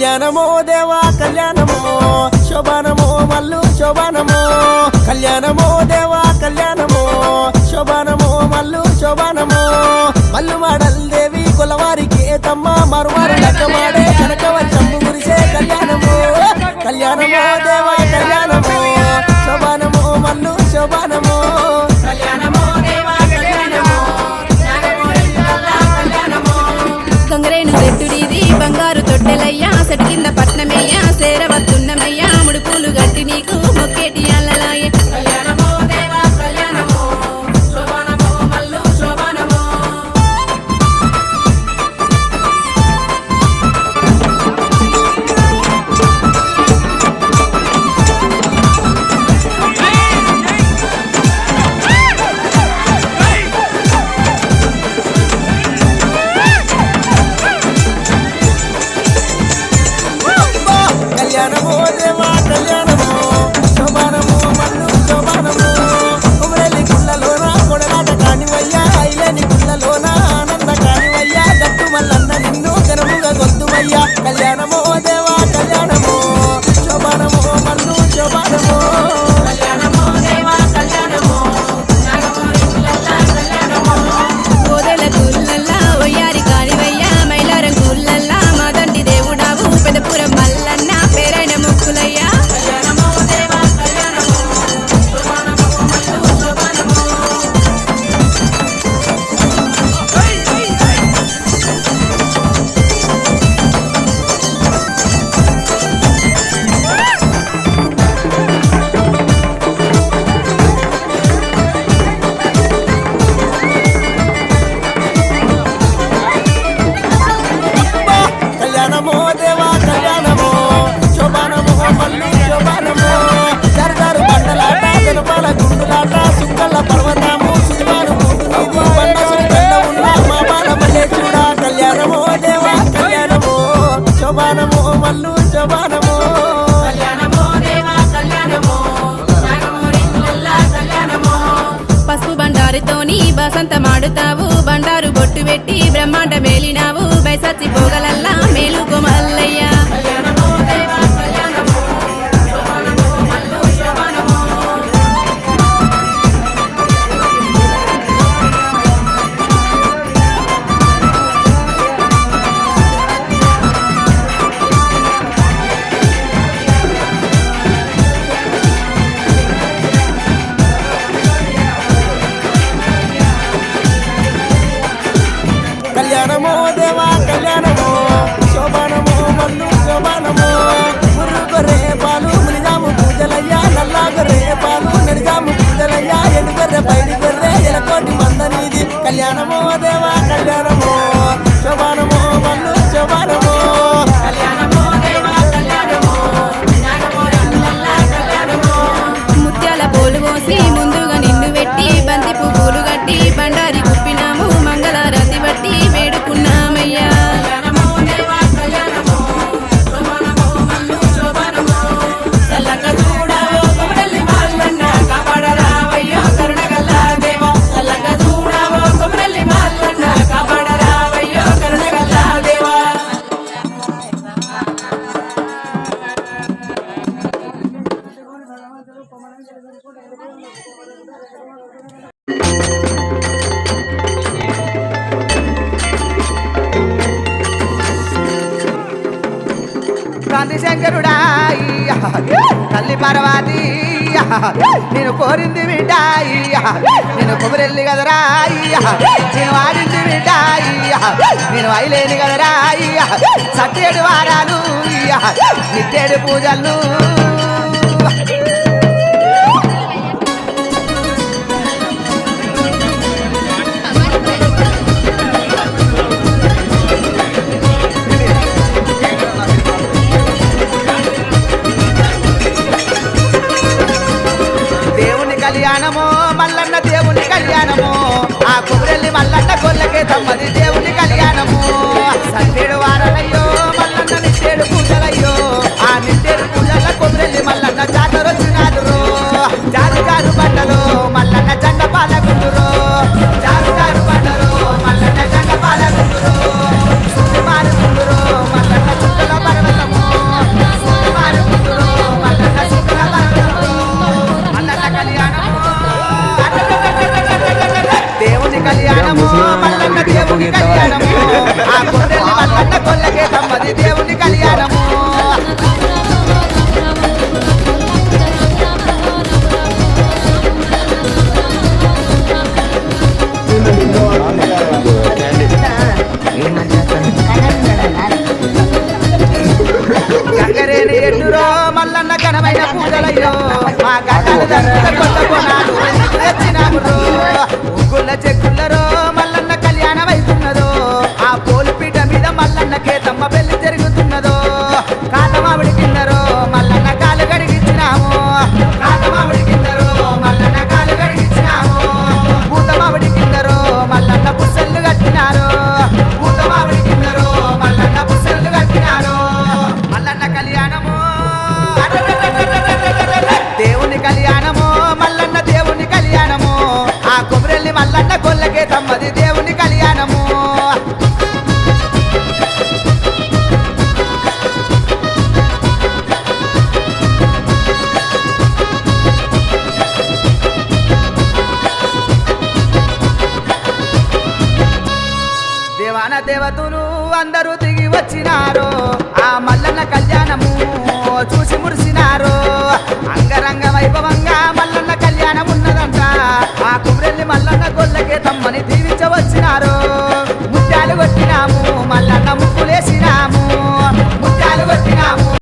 కళ్యాణమో దేవా కళ్యాణమో శోభానమో మల్లు శోభానమో కళ్యాణమో దేవా కళ్యాణమో శోభానమో మల్లు శోభానమో మల్లు మాడల్ దేవి కొలవారికి తమ్మ మరుమారు లెక్కమాడే కనకవచ్చంబు గురిసే కళ్యాణమో కళ్యాణమో దేవా కళ్యాణమో శోభానమో మల్లు శోభానమో కళ్యాణమో దేవా కళ్యాణమో కొంగరేను చెట్టుడిది బంగారు తొట్టెలయ్యా సెటు కింద పట్నమయ్యా సేరవత్తున్నమయ్యా ముడుపులు గట్టి నీకు మొక్కేటి అల్లలాయే కళ్యాణమో దేవా కళ్యాణమో శోభానమో మల్లు శోభానమో కళ్యాణమో దేవా కళ్యాణమో శోభానమో మల్లు శోభానమో కుమరెల్లి గుళ్ళలోన కొడలాట కానివయ్యా ఐలేని గుళ్ళలోన ఆనంద కానివయ్యా గట్టు మల్లన్న నిన్ను గనముగా గొంతువయ్యా కళ్యాణమో దేవా కళ్యాణమో శోభానమో మల్లు శోభానమో కళ్యాణమో దేవా కళ్యాణమో కోదెల గుళ్ళల్లా ఒయ్యారి కానివయ్యా మైలారం గుళ్ళల్లా మాదండి దేవుడావు పెదపురం మల్లన్న పేరైన ముక్కులయ్యా కళ్యాణమో దేవా కళ్యాణమో శోభానమో మల్లు శోభానమో కళ్యాణమో దేవా కళ్యాణమో శోభానమో మల్లు శోభానమో జరదారు బండలాట జనపాల గుండులాట సుక్కల పర్వతము సుమారు గుండు బండసుని గండ ఉన్న మా బాలమల్లే చూడ కళ్యాణమో దేవా కళ్యాణమో శోభానమో మల్లు శోభానమో కళ్యాణమో దేవా కళ్యాణమో పసుపు బండారుతోని బసంత మాడుతావు బండారు బొట్టు పెట్టి బ్రహ్మాండ మేలినావు బైసచ్చి పోగలల్లా మేలుకో మల్లయ్యా కళ్యాణమో దేవా కళ్యాణమో శోభానమో మల్లు శోభానమో మురుగురే పాలు మునిజాము పూజలయ్యా నల్లాగరే పాలు నడిజాము పూజలయ్యా ఎనుగర్రె బయటి గొర్రె ఎలకోటి మందనీది కళ్యాణమో దేవా కళ్యాణమో శోభానమో మల్లు శోభానమో కళ్యాణమో దేవా కళ్యాణమో ముత్యాల పోలు పోసి ముందుగా నిన్ను పెట్టి బంతి పువ్వులు కట్టి బండారి కుప్పినాము మంగళారతి బట్టి వేడుకున్నామయ్యా చల్లగా చూడావో కొమరల్లి మల్లన్న కాపాడరావయ్యో కరుణగల్లా దేవా చల్లగా చూడావో కొమరల్లి మల్లన్న కాపాడరావయ్యో కరుణగల్లా దేవా కాంతి శంకరుడా తల్లి పర్వాతి నేను కోరింది వింటాయి నేను కొబ్బరెల్లి కదరా నేను ఆడింది వింటాయి నేను అయిలేని కదరా సత్యేడు వారాలు నిత్యేడు పూజలు కళ్యాణమో మల్లన్న దేవుని కళ్యాణమో ఆ కొబ్బరెల్లి మల్లన్న కొల్లకే తమ్మది దేవుని కళ్యాణము సత్యేడు వారాలయ్యో మల్లన్న నిత్యేడు పూజలయ్యో ఆ నిత్యేడు పూజల కొబ్బరెల్లి మల్లన్న జాతర దేవుని కళ్యాణము ఆ కొమ్రెల్లి మల్లన్న గొల్లకే తమ్మది దేవుని కళ్యాణము గంగరేని ఎడ్డురో మల్లన్న ఘనమైన పూజలయ్యో మా గడ్డలు దండ కొత్త కొనాలు తెచ్చినామురో ఉగ్గుల చెక్కులరో మల్లన్న కళ్యాణం అవుతున్నదో ఆ పోలిపీట మీద మల్లన్న కేతమ్మ పెళ్లి జరుగుతున్నదో కాతమావిడి కిందరో మల్లన్న కాలు గడిగించినాము కాతమావిడి కిందరో మల్లన్న కాలు గడిగించినాము పూతమావిడి కిందరో మల్లన్న పుస్తలు కట్టినారు పూతమావిడి కిందరో మల్లన్న పుస్తలు కట్టినారు మల్లన్న కళ్యాణము దేవుని కళ్యాణము మల్లన్న దేవుని కళ్యాణము ఆ కొమరెల్లి మల్లన్న గొల్లకే తమ్మది దేవుని కళ్యాణము దేవాన దేవతలు అందరూ దిగి వచ్చినారు ఆ మల్లన్న కళ్యాణము చూసి మురిసినారు అంగరంగ వైభవంగా మల్లన్న కళ్యాణం ఉన్నదంట ఆ కుమ్రెల్లి మల్లన్న గొల్లకే తమ్మని దీవించవచ్చినారు ముత్యాలు కొట్టినాము మల్లన్న ముక్కులేసినాము